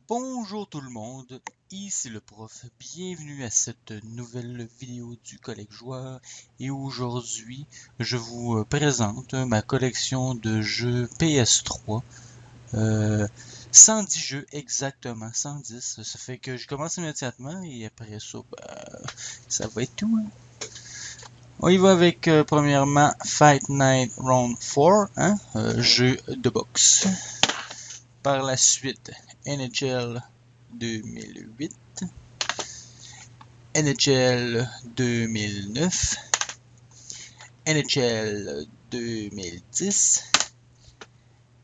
Bonjour tout le monde, ici le prof, bienvenue à cette nouvelle vidéo du Collègue Joueur et aujourd'hui je vous présente ma collection de jeux PS3, 110 jeux exactement, 110, ça fait que je commence immédiatement et après ça, ça va être tout. On y va avec premièrement Fight Night Round 4, jeu de boxe. Par la suite, NHL 2008, NHL 2009, NHL 2010,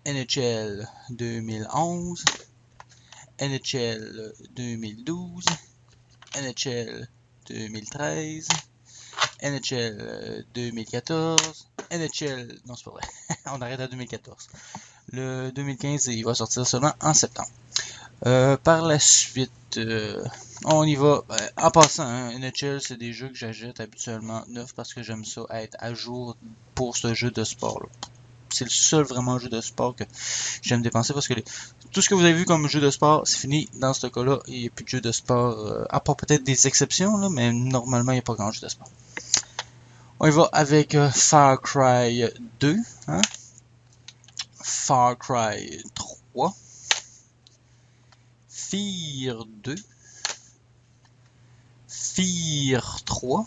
NHL 2011, NHL 2012, NHL 2013, NHL 2014, NHL... Non, c'est pas vrai. On arrête à 2014. Le 2015, il va sortir seulement en septembre. Par la suite, on y va. En passant, NHL, c'est des jeux que j'achète habituellement neufs parce que j'aime ça être à jour pour ce jeu de sport-là. C'est le seul vraiment jeu de sport que j'aime dépenser parce que tout ce que vous avez vu comme jeu de sport, c'est fini. Dans ce cas-là, il n'y a plus de jeu de sport, à part peut-être des exceptions, là, mais normalement, il n'y a pas grand jeu de sport. On y va avec Far Cry 2, Far Cry 3, Fear 2, Fear 3,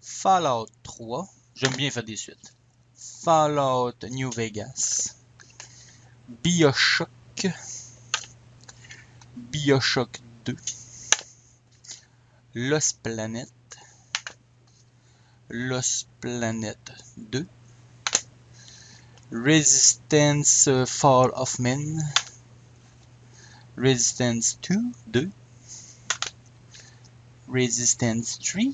Fallout 3, j'aime bien faire des suites, Fallout New Vegas, BioShock, BioShock 2, Lost Planet, Lost Planet 2, Resistance Fall of Men, Resistance 2, Resistance 3,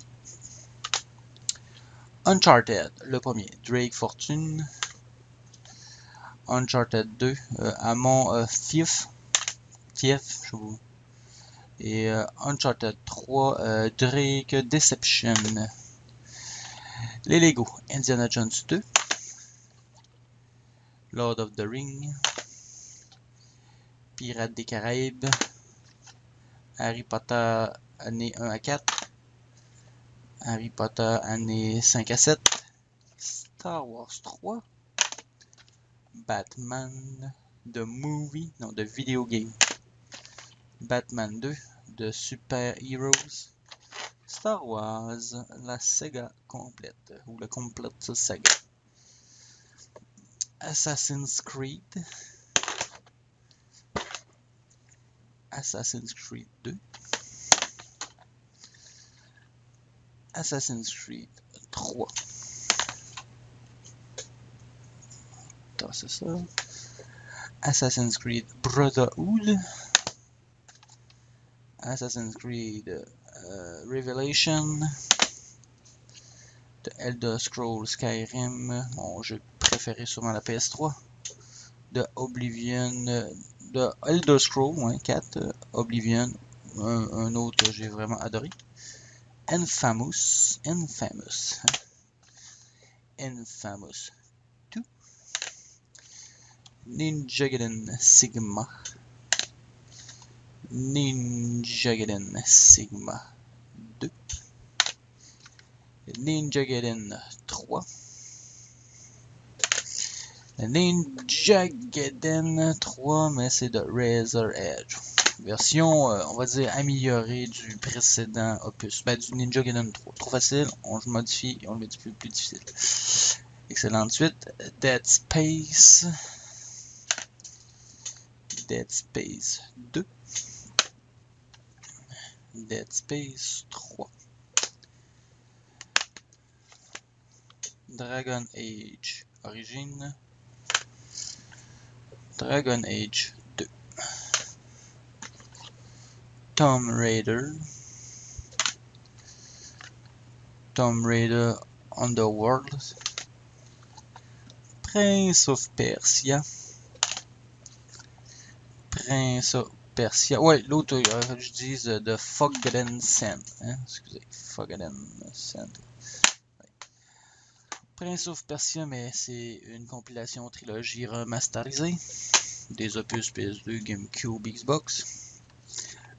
Uncharted, le premier, Drake Fortune, Uncharted 2, Amon Thief, je sais pas. Et Uncharted 3, Drake Deception. Les Lego, Indiana Jones 2, Lord of the Ring, Pirates des Caraïbes, Harry Potter années 1 à 4, Harry Potter années 5 à 7, Star Wars 3, Batman, The Movie, non, The Video Game, Batman 2, The Super Heroes, Star Wars, la saga complète, ou la complète saga, Assassin's Creed, Assassin's Creed 2, Assassin's Creed 3. Attends, c'est ça. Assassin's Creed Brotherhood, Assassin's Creed Revelation, The Elder Scrolls Skyrim, mon jeu préféré sûrement la PS3, The Oblivion, The Elder Scrolls 4, Oblivion, un autre que j'ai vraiment adoré, Infamous 2, Ninja Gaiden Sigma, Ninja Gaiden Sigma 2, Ninja Gaiden 3, Ninja Gaiden 3, mais c'est de Razor Edge. Version, on va dire, améliorée du précédent opus. Du Ninja Gaiden 3. Trop facile, on le modifie et on le met plus difficile. Excellente suite. Dead Space. Dead Space 2. Dead Space 3. Dragon Age Origin. Dragon Age 2. Tomb Raider. Tomb Raider Underworld. Prince of Persia. Prince of Persia. Ouais, l'autre, je dis The Forgotten Sand. Hein? Excusez, Forgotten Sand. Ouais. Prince of Persia, mais c'est une compilation trilogie remasterisée des opus PS2, GameCube, Xbox.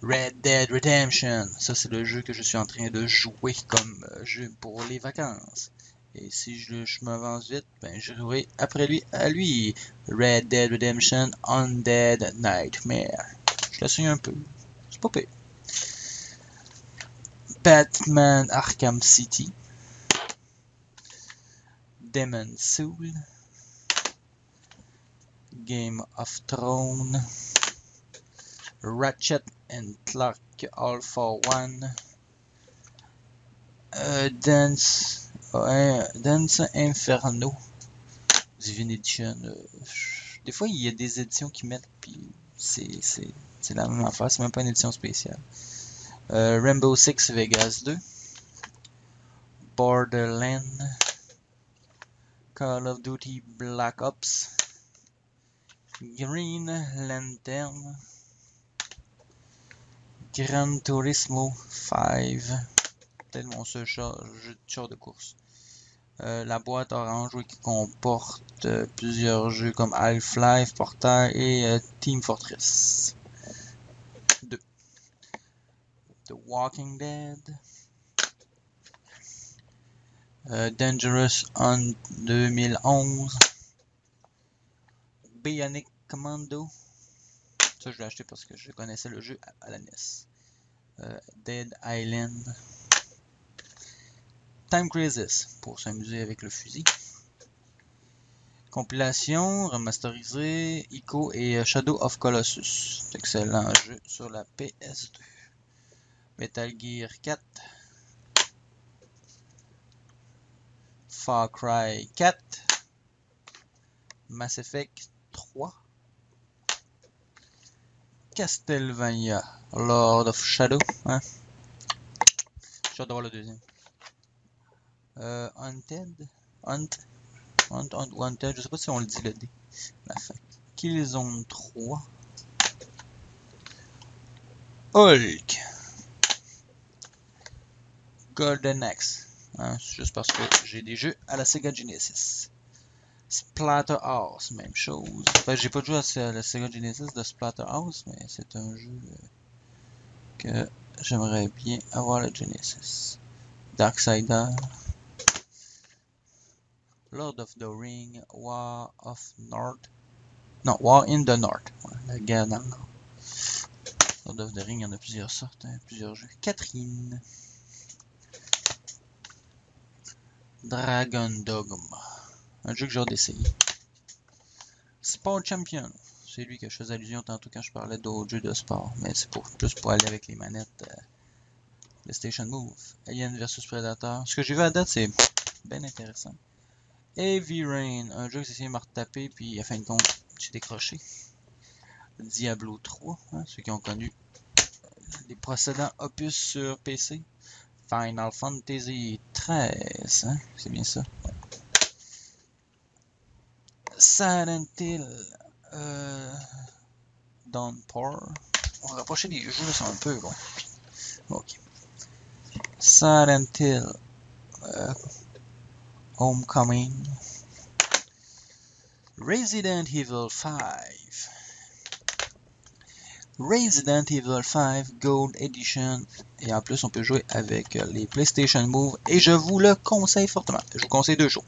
Red Dead Redemption. Ça, c'est le jeu que je suis en train de jouer comme jeu pour les vacances. Et si je m'avance vite, ben je jouerai après lui à lui. Red Dead Redemption Undead Nightmare. Je l'essaye un peu. C'est pas pire. Batman Arkham City. Demon's Soul. Game of Thrones. Ratchet and Clank All for One. Dance Inferno. Divine Edition. Des fois, il y a des éditions qui mettent, puis c'est la même affaire, c'est même pas une édition spéciale. Rainbow Six Vegas 2. Borderlands. Call of Duty Black Ops. Green Lantern. Gran Turismo 5. Peut-être mon seul jeu de course. La boîte orange qui comporte plusieurs jeux comme Half-Life, Portal et Team Fortress 2. The Walking Dead. Dangerous on 2011. Bionic Commando. Ça, je l'ai acheté parce que je connaissais le jeu à la NES. Dead Island. Time Crisis, pour s'amuser avec le fusil. Compilation, remasterisé, Ico et Shadow of Colossus. Excellent jeu sur la PS2. Metal Gear 4. Far Cry 4. Mass Effect 3. Castlevania Lord of Shadow. Hein? J'ai hâte de voir le deuxième. Haunted, je sais pas si on le dit le D. La fin. Killzone 3. Hulk. Golden Axe. Hein, juste parce que j'ai des jeux à la Sega Genesis. Splatterhouse, même chose. Ben, j'ai pas joué à la Sega Genesis de Splatterhouse, mais c'est un jeu que j'aimerais bien avoir la Genesis. Darksider. Lord of the Ring, War of North. Non, War in the North. Ouais, la guerre dans le Nord. Lord of the Ring, il y en a plusieurs sortes, hein, plusieurs jeux. Catherine. Dragon Dogma. Un jeu que j'ai hâte d'essayer. Sport Champion. C'est lui que je faisais allusion tantôt quand je parlais d'autres jeux de sport. Mais c'est plus pour aller avec les manettes PlayStation Move. Alien vs Predator. Ce que j'ai vu à date, c'est bien intéressant. Heavy Rain. Un jeu que j'ai essayé de me retaper, puis à fin de compte, j'ai décroché. Diablo 3. Hein, ceux qui ont connu les précédents opus sur PC. Final Fantasy 13. Hein, c'est bien ça. Ouais. Silent Hill. Downpour. On va rapprocher des jeux, là, c'est un peu bon. Ok. Silent Hill. Homecoming. Resident Evil 5. Resident Evil 5 Gold Edition. Et en plus, on peut jouer avec les PlayStation Move. Et je vous le conseille fortement. Je vous conseille deux jours.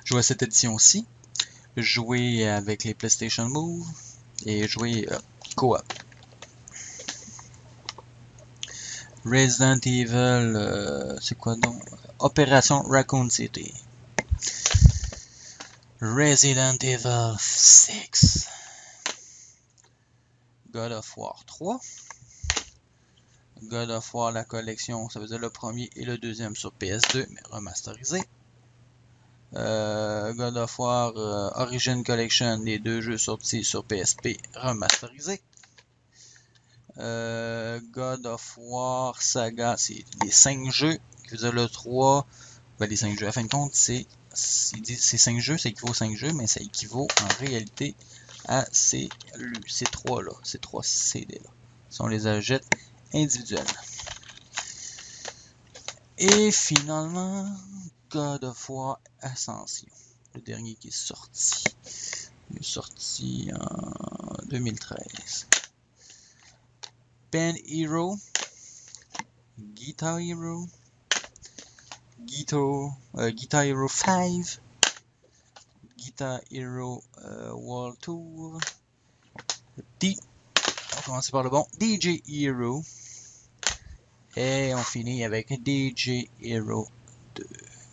Jouer à cette édition-ci. Jouer avec les PlayStation Move. Et jouer co-op. Resident Evil, c'est quoi donc? Opération Raccoon City. Resident Evil 6. God of War 3. God of War la collection, ça veut dire le premier et le deuxième sur PS2, mais remasterisé. God of War Origin Collection, les deux jeux sortis sur PSP, remasterisés. God of War Saga, c'est les 5 jeux, qui veut dire le 3, Ben, les 5 jeux. À fin de compte, c'est 5 jeux, ça équivaut aux 5 jeux, mais ça équivaut en réalité à ces trois-là, ces 3 CD-là. Si on les achète individuellement. Et finalement, God of War Ascension, le dernier qui est sorti. Il est sorti en 2013. Band Hero, Guitar Hero, Guitar Hero 5, Guitar Hero World Tour, on va commencer par le bon, DJ Hero, et on finit avec DJ Hero 2.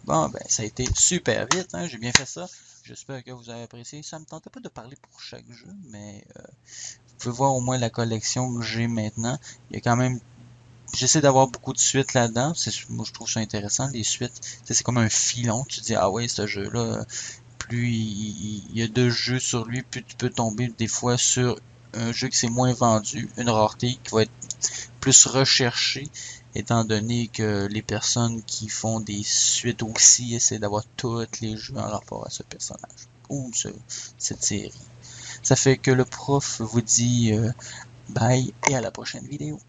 Bon, ben, ça a été super vite, hein, j'ai bien fait ça. J'espère que vous avez apprécié. Ça me tentait pas de parler pour chaque jeu, mais vous pouvez voir au moins la collection que j'ai maintenant. Il y a quand même... J'essaie d'avoir beaucoup de suites là-dedans. Moi, je trouve ça intéressant, les suites. C'est comme un filon. Tu te dis, ah ouais, ce jeu-là, plus il y a de jeux sur lui, plus tu peux tomber des fois sur un jeu qui s'est moins vendu, une rareté qui va être plus recherchée, étant donné que les personnes qui font des suites aussi essaient d'avoir tous les jeux en rapport à ce personnage ou cette série. Ça fait que le prof vous dit bye et à la prochaine vidéo.